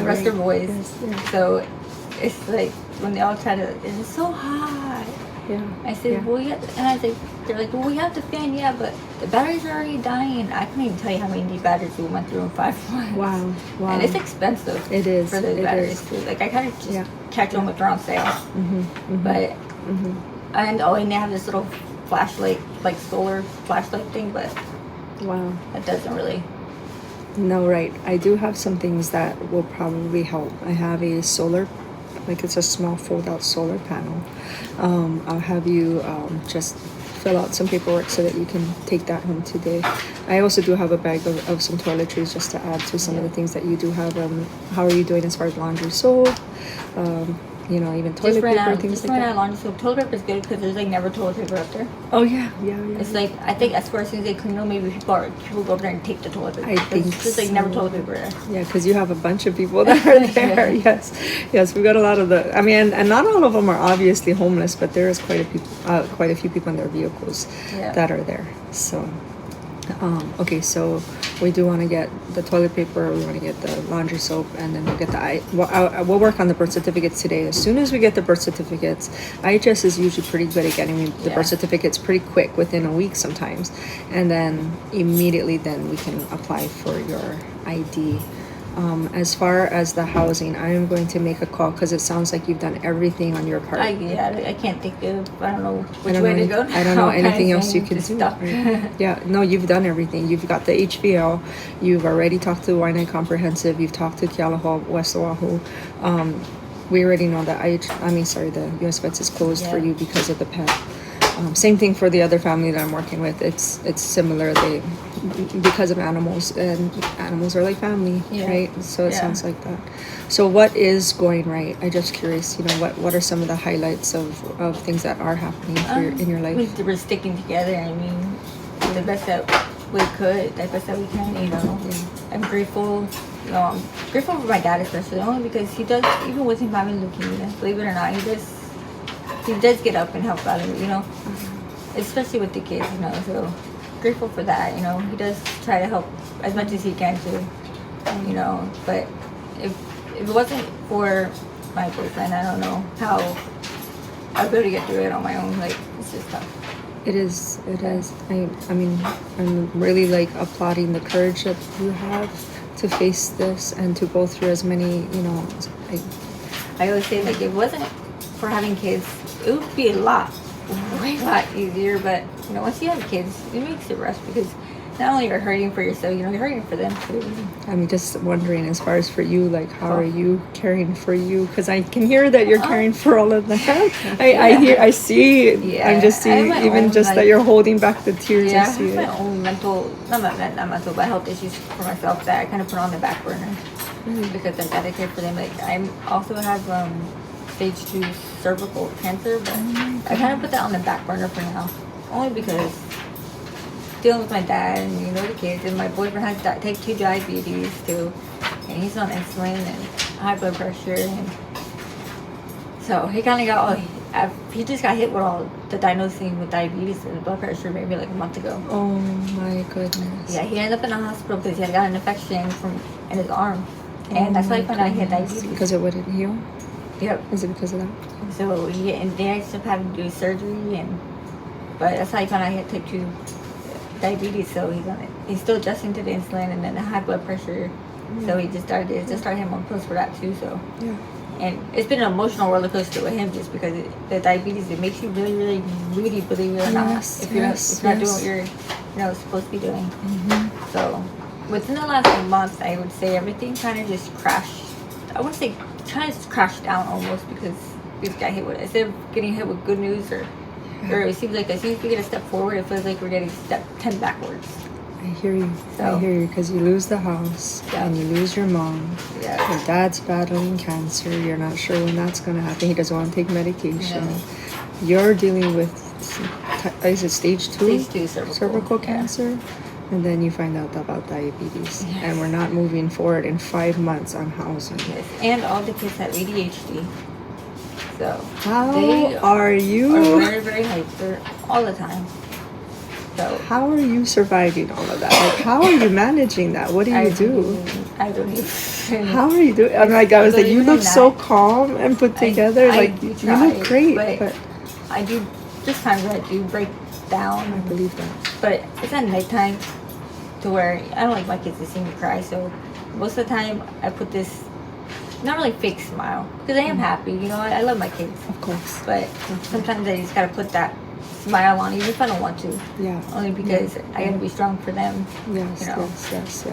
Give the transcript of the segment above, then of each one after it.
the rest right. are boys. Yes. So it's like when they all try to, it's so hot. Yeah. I said, Yeah. well, yeah, and I said, they're like, well, we have the fan, yeah, but the batteries are already dying. I couldn't even tell you how many batteries we went through in 5 months. Wow. Wow. And it's expensive. It is. For those It batteries is. too. Like I kind of just Yeah. catch them if they're on sale. Mm-hmm. But Mm-hmm. and they have this little flashlight, like solar flashlight thing, but Wow. that doesn't really. No, right. I do have some things that will probably help. I have a solar, like it's a small fold-out solar panel. I'll have you just fill out some paperwork so that you can take that home today. I also do have a bag of some toiletries just to add to some of the things that you do have. How are you doing as far as laundry soap? Even toilet paper, things Just like ran out that. of laundry soap. Toilet paper is good because there's like never toilet paper up there. Oh yeah. It's like I think as far as soon as they clean them, maybe people go up there and take the toilet paper. I think there's like never so. toilet paper there. Yeah, because you have a bunch of people that are there. Yes, we got a lot of the. I mean, and not all of them are obviously homeless, but there is quite a few people in their vehicles that are there. So, okay, so we do want to get the toilet paper. We want to get the laundry soap, and then we'll get we'll work on the birth certificates today. As soon as we get the birth certificates, IHS is usually pretty good at getting the birth certificates pretty quick, within a week sometimes, and then immediately then we can apply for your ID. As far as the housing, I am going to make a call because it sounds like you've done everything on your part. I can't think of. I don't know which way to go. I don't know anything else you can do. Stuck. Yeah, no, you've done everything. You've got the HVL. You've already talked to Waianae Comprehensive. You've talked to Kealoha, West Oahu. We already know that the U.S. Vets is closed for you because of the pet. Same thing for the other family that I'm working with. It's similar. Because of animals, and animals are like family, right? So it sounds like that. So what is going right? I'm just curious. What are some of the highlights of things that are happening in your life? We're sticking together. I mean, the best that we could, the best that we can. I'm grateful. I'm grateful for my dad especially, only because he does, even with him having leukemia, believe it or not, he does get up and help out, especially with the kids, so grateful for that, he does try to help as much as he can too, but if it wasn't for my boyfriend, I don't know how I'd be able to get through it on my own, it's just tough. It is. I'm really applauding the courage that you have to face this and to go through as many, I always say, if it wasn't for having kids, it would be a lot easier, but once you have kids, it makes it rush because not only you're hurting for yourself, you're hurting for them too. I'm just wondering, as far as for you, how are you caring for you? Because I can hear that you're caring for all of them. I see. I'm just seeing, even just that you're holding back the tears. Yeah, I see I have my own not mental, but health issues for myself that I kind of put on the back burner because I gotta care for them. I also have stage 2 cervical cancer, but I kind of put that on the back burner for now, only because dealing with my dad and the kids, and my boyfriend has type 2 diabetes too, and he's on insulin and high blood pressure, and so he kind of got he just got hit with all the diagnosing with diabetes and blood pressure maybe a month ago. Oh my goodness. Yeah, he ended up in the hospital because he had got an infection in his arm, and that's why he found out he had diabetes. Because it wouldn't heal? Yep. Is it because of that? So they ended up having to do surgery, but that's how he found out he had type 2 diabetes. So he's still adjusting to the insulin and then the high blood pressure. So he just started him on pills for that too. So and it's been an emotional roller coaster with him just because the diabetes, it makes you really, really moody, believe it or not. If you're not doing what you're supposed to be doing. So within the last month, I would say everything kind of just crashed. I wouldn't say kind of just crashed down almost because we just got hit with it. Instead of getting hit with good news or it seems like as soon as we get a step forward, it feels like we're getting step 10 backwards. I hear you. I hear you, because you lose the house and you lose your mom. Your dad's battling cancer. You're not sure when that's going to happen. He doesn't want to take medication. You're dealing with, is it stage 2? Stage 2 cervical cancer. And then you find out about diabetes. And we're not moving forward in 5 months on housing. And all the kids have ADHD. So how are you? Are very, very hyper all the time. So how are you surviving all of that? How are you managing that? What do you do? I don't know. How are you doing? I'm like, I was like, you look so calm and put together. Like, you look great. But I do, just times where I do break down. I believe that. But it's at nighttime to where I don't like my kids to see me cry. So most of the time I put this, not really fake smile, because I am happy. You know, I love my kids. Of course. But sometimes I just got to put that smile on, even if I don't want to. Yeah. Only because I gotta be strong for them. Yes, you know? yes. So.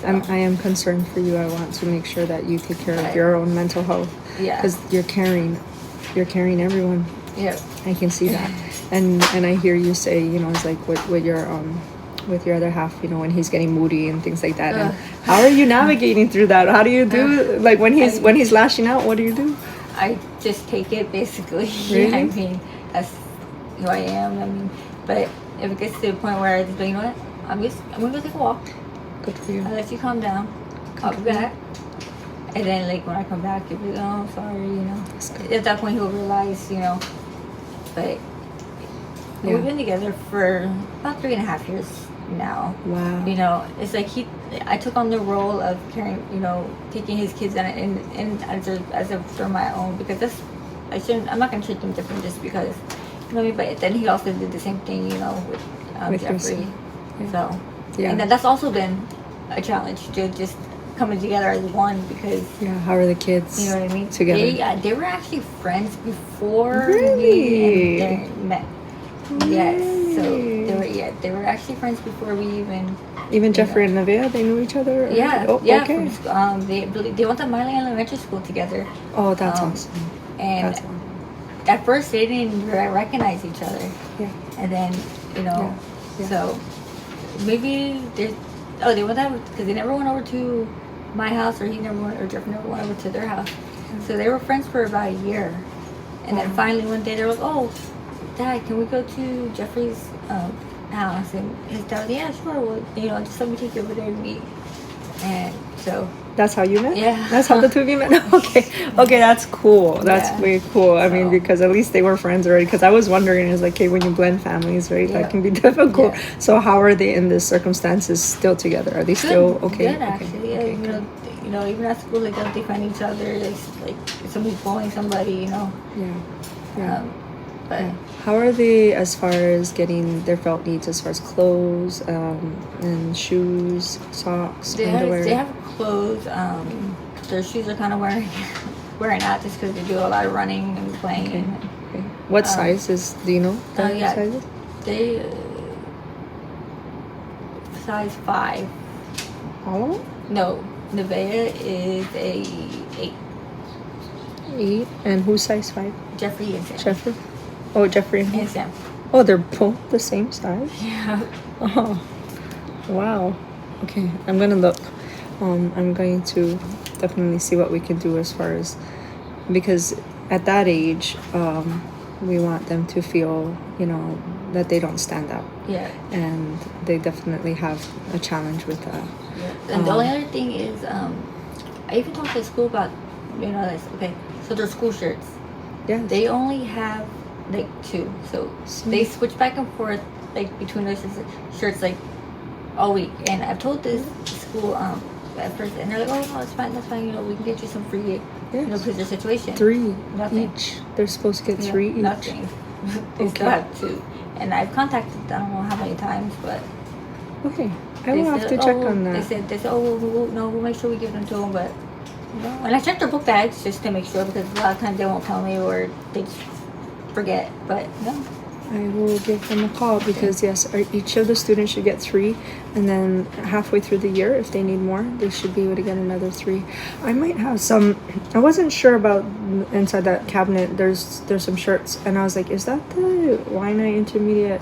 I am concerned for you. I want to make sure that you take care of your own mental health. Yeah. Because you're carrying everyone. Yeah. I can see that, and I hear you say, you know, it's like with your other half, you know, when he's getting moody and things like that. And how are you navigating through that? How do you do like when he's lashing out? What do you do? I just take it basically. Really? I mean, that's who I am. I mean, but if it gets to the point where I just, you know what, I'm gonna go take a walk. Good for you. I'll let you calm down. I'll be back. And then, like, when I come back, you'll be like, oh, sorry, you know. At that point, he'll realize, you know. But we've been together for about 3.5 years now. Wow. You know, it's like I took on the role of caring, you know, taking his kids and as if they're my own, because I'm not gonna treat them different just because, you know what I mean? But then he also did the same thing, you know, with Jeffrey. Yeah. So, and that's also been a challenge to just coming together as one, because how are the kids? You know what I mean? Together. They were actually friends before Really? we met. Really? Yes. So they were actually friends before we even. Jeffrey and Nevaeh, they knew each other? Yeah. Oh, yeah. Okay. From, they went to Miley Elementary School together. Oh, that's awesome. And that's awesome. At first they didn't recognize each other. Yeah. And then, you know, so maybe they went out because they never went over to my house, or Jeff never went over to their house. So they were friends for about a year. And then finally one day they were like, oh, Dad, can we go to Jeffrey's house? And his dad was, yeah, sure. Well, you know, just let me take you over there and meet. And so that's how you met? Yeah. That's how the two of you met? Okay, that's cool. That's way cool. I mean, because at least they were friends already. Because I was wondering, it's like, okay, when you blend families, right, that can be difficult. Yeah. So how are they in this circumstances still together? Are they still okay? Good, actually. Okay, you know, even at school, they don't defend each other. Like if somebody's bullying somebody, you know. Yeah. But how are they as far as getting their felt needs, as far as clothes and shoes, socks, underwear? They have clothes. Their shoes are kind of wearing out just because they do a lot of running and playing. Okay. What sizes? Do you know? Sizes? They size 5. All of them? No, Nevaeh is a 8. 8, and who's size 5? Jeffrey and Sam. Jeffrey. Oh, Jeffrey and Sam. Oh, they're both the same size? Yeah. Oh, wow. Okay, I'm gonna look. I'm going to definitely see what we can do as far as, because at that age, we want them to feel, you know, that they don't stand out. Yeah. And they definitely have a challenge with that. Yeah. And the only other thing is, I even talked to school about, you know, this. Okay, so their school shirts. Yeah. They only have like 2, so they switch back and forth like between those shirts like all week. And I've told this school at first, and they're like, oh no, that's fine, you know, we can get you some free, you know, because their situation. 3 nothing. each. They're supposed to get 3 each. Nothing. They still have 2, and I've contacted, I don't know how many times, but okay, I will have to check on that. They said, oh, we'll make sure we give them to them, but no. And I checked their book bags just to make sure, because a lot of times they won't tell me, or they just forget. But no, I will give them a call, because yes, each of the students should get 3, and then halfway through the year, if they need more, they should be able to get another 3. I might have some. I wasn't sure about inside that cabinet. There's some shirts, and I was like, is that the Waianae Intermediate?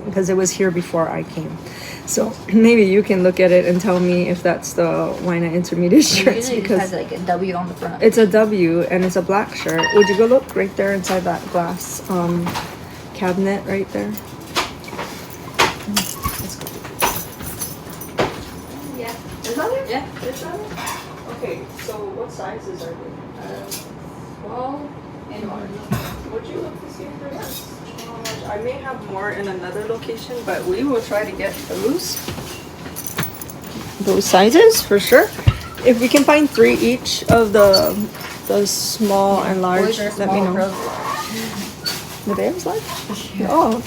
Because it was here before I came. So maybe you can look at it and tell me if that's the Waianae Intermediate shirts, because it has like a W on the front. It's a W, and it's a black shirt. Would you go look right there inside that glass cabinet right there? Let's go. Yeah. Is that it? Yeah. Is that it? Okay, so what sizes are they? 12 and large. Would you look to see if there's I may have more in another location, but we will try to get those. those sizes for sure. If we can find 3 each of the small and large, Boys are let me small, know. girls are large. The bear was large? Oh.